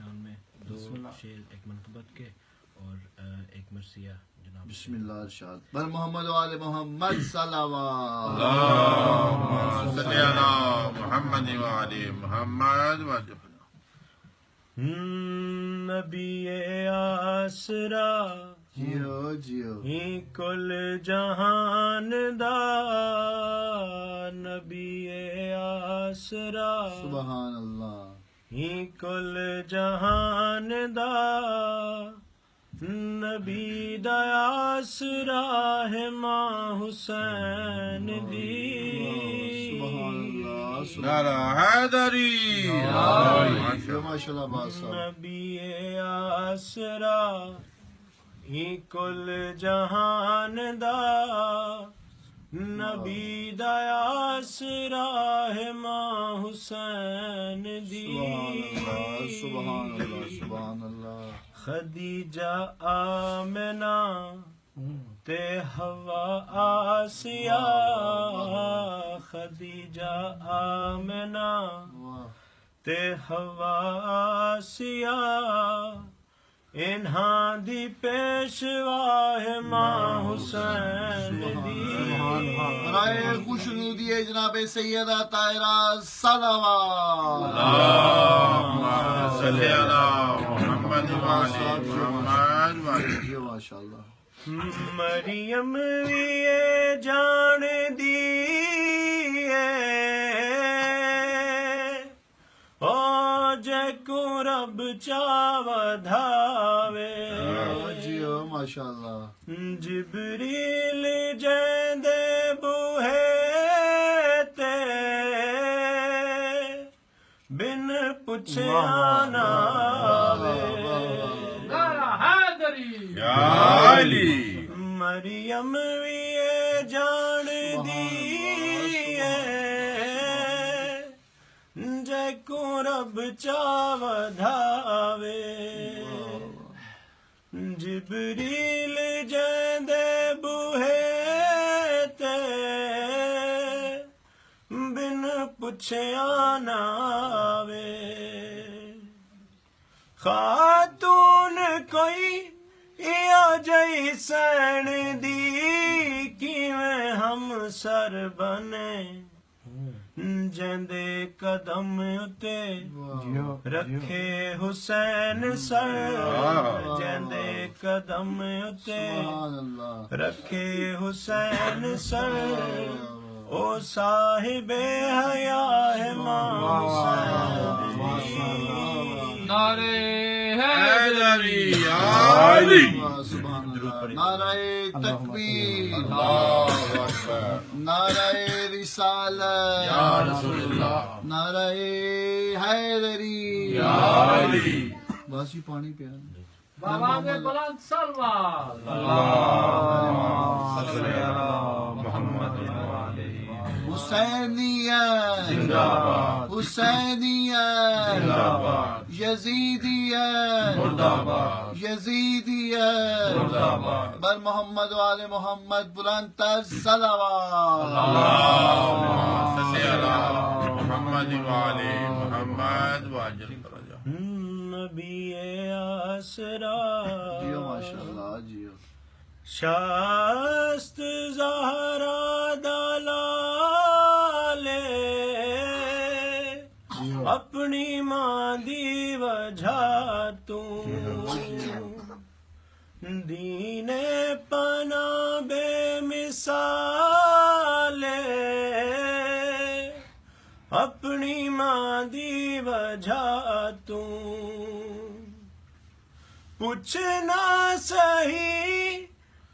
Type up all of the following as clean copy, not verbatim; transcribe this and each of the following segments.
शान में दो शेर, एक मनक़बत के और एक मरसिया जनाब। बिस्मिल्लाह इरशाद। बर मोहम्मद वाले मोहम्मद सल्लल्लाहु अलैहि मोहम्मद वाले मोहम्मद। नबी आसरा जियो जियो ही कुल जहान दा, नबी आसरा सुभान अल्लाह ही कुल जहान दा, नबी दा आसरा है मां हुसैन दी। सुभान अल्लाह नारा हैदरी माशाल्लाह बादशाह। नबी आसरा ही कुल जहान दा, नबी दा आसरा है मां हुसैन दी। सुभान अल्लाह सुभान अल्लाह। खदीजा आमिना ते हवा आसिया, खदीजा आमिना ते हवा आसिया, इन्हां दी पेशवा है मां हुसैन दी। राय खुशनूदी जनाब सैयदा ताहिरा सलावत। माशाल्लाह। मरियम भी ये जान दी ओ जैको रब चावधावे। जियो माशाल्लाह। जिबरील जैंदे बूहे ते बिन पुछे आना मरियम भी ये जान दी जैको रब चावधावे। जिबरील जैंदे बूहे ते बिन पुछे आना वे। खातून कोई या जैसन दी किवें हम सर बने, जंदे कदम उते रखे हुसैन सर, जंदे कदम उते रखे हुसैन सर, ओ साहिबे हया है मां हुसैन। नारे हैदरी आली। नारे तकबीर, नारे रिसालत या रसूलुल्लाह, नारे हैदरी या अली। बस ही पानी पिया बाबा के बुलंद सलवात। हुसैनियत जिंदाबाद, हुसैनियत जिंदाबाद, यजीदियत मुर्दाबाद, यजीदियत मुर्दाबाद। बर मोहम्मद वाले मोहम्मद बुलंद तर सलावत। मोहम्मद वाले मोहम्मद वाजिल फरजा। नबी आसरा जियो माशाल्लाह जियो। शास्त ज़हरा दलाले अपनी मां दी वजह तू, दीने पना बेमिसाले अपनी मां दी वजह तू। पूछना सही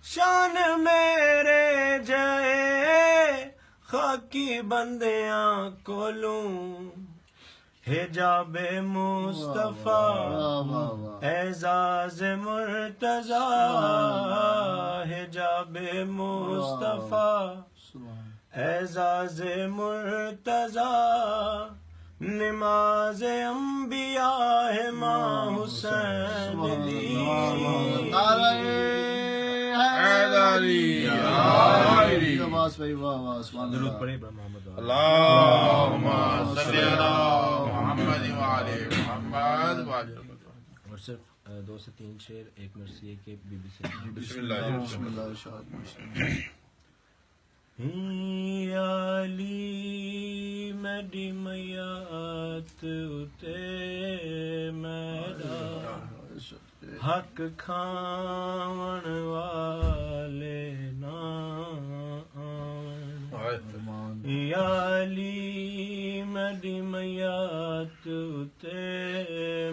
शान मेरे जय खाकी बंदियां कोलूं, हिजाबे मुस्तफा एजाज मुर्तजा, हिजाबे मुस्तफा एजाज मुर्तजा, नमाज अंबिया है मां हुसैन दी। नारे हैदरी वाह वाह दरूद पढ़े मोहम्मद। अल्लाहुम्मा सल्ली अला मुहम्मद व आले मुहम्मद। वाजिल फरजा। और सिर्फ 2 से 3 शेर एक मर्सी है कि बीबी से बिस्मिल्लाह। बिस्मिल्लाह शाद याली मेरी मैयात उते मेरा हक खावन वाले ना याली मेरी मैयात उते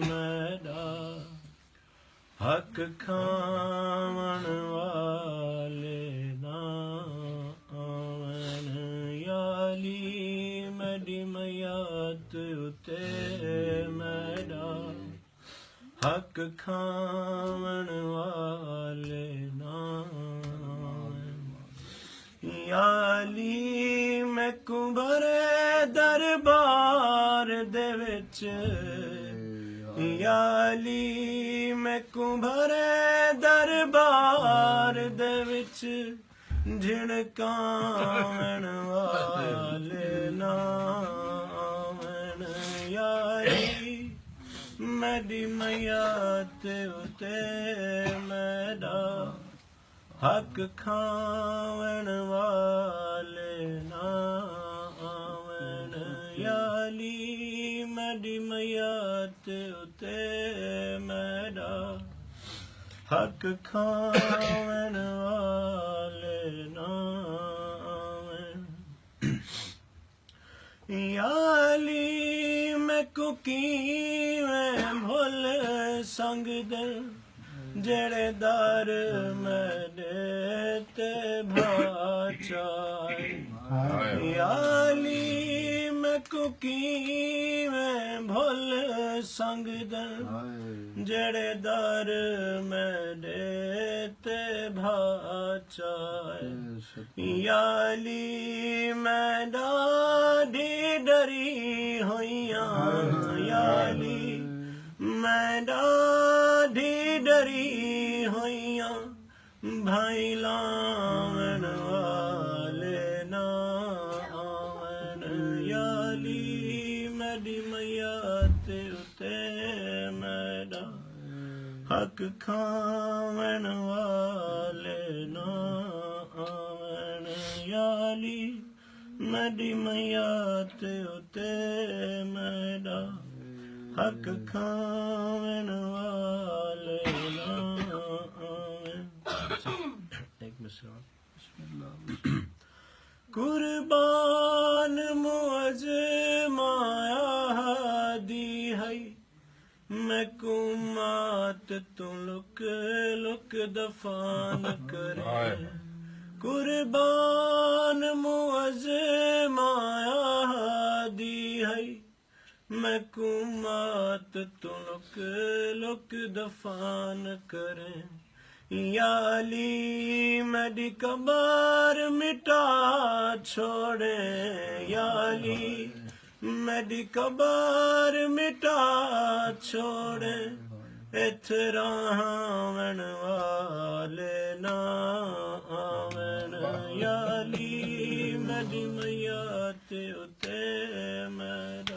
मेरा हक खावन वाले ना याली मेरी मैयात उते मेरा हक खावन वाले ना याली मैं कुंभरे दरबार दे विच याली मैं कुंभरे दरबार दे विच झिड़कावन वाले नावन याली मेरी मैयात उते मेरा हक खावन वाले नावन याली मेरी मैयात उते मेरा हक खावन वाले नावन याली मैं कुकी में भुल संग दे जेड़े दर मेरे ते भाचाए याली मैं कुकी में भुल संग दे जेड़े दर मेरे ते भाचाए याली मैं डाढ़ी डरी होइया याली मैं डाढ़ी डरी होइया भाई लावन वाले ना आवन याली मेरी मैयात उते मेरा हक खावन वाले ना आवन याली मेरी मैयात उते मेरा हक खावन वाले ना आवन। एक मिसरा कुर्बान मुअज माया दी है मैं कुमात तू लुक लुक दफान करे कुर्बान मुअज माया दी है मैं कुमात तू लुक लुक दफान करे याली मेरी कबर मिटा छोड़े याली मेरी कबर मिटा छोड़े इथरावन वाले ना आवन याली मेरी मैयात उते मेरा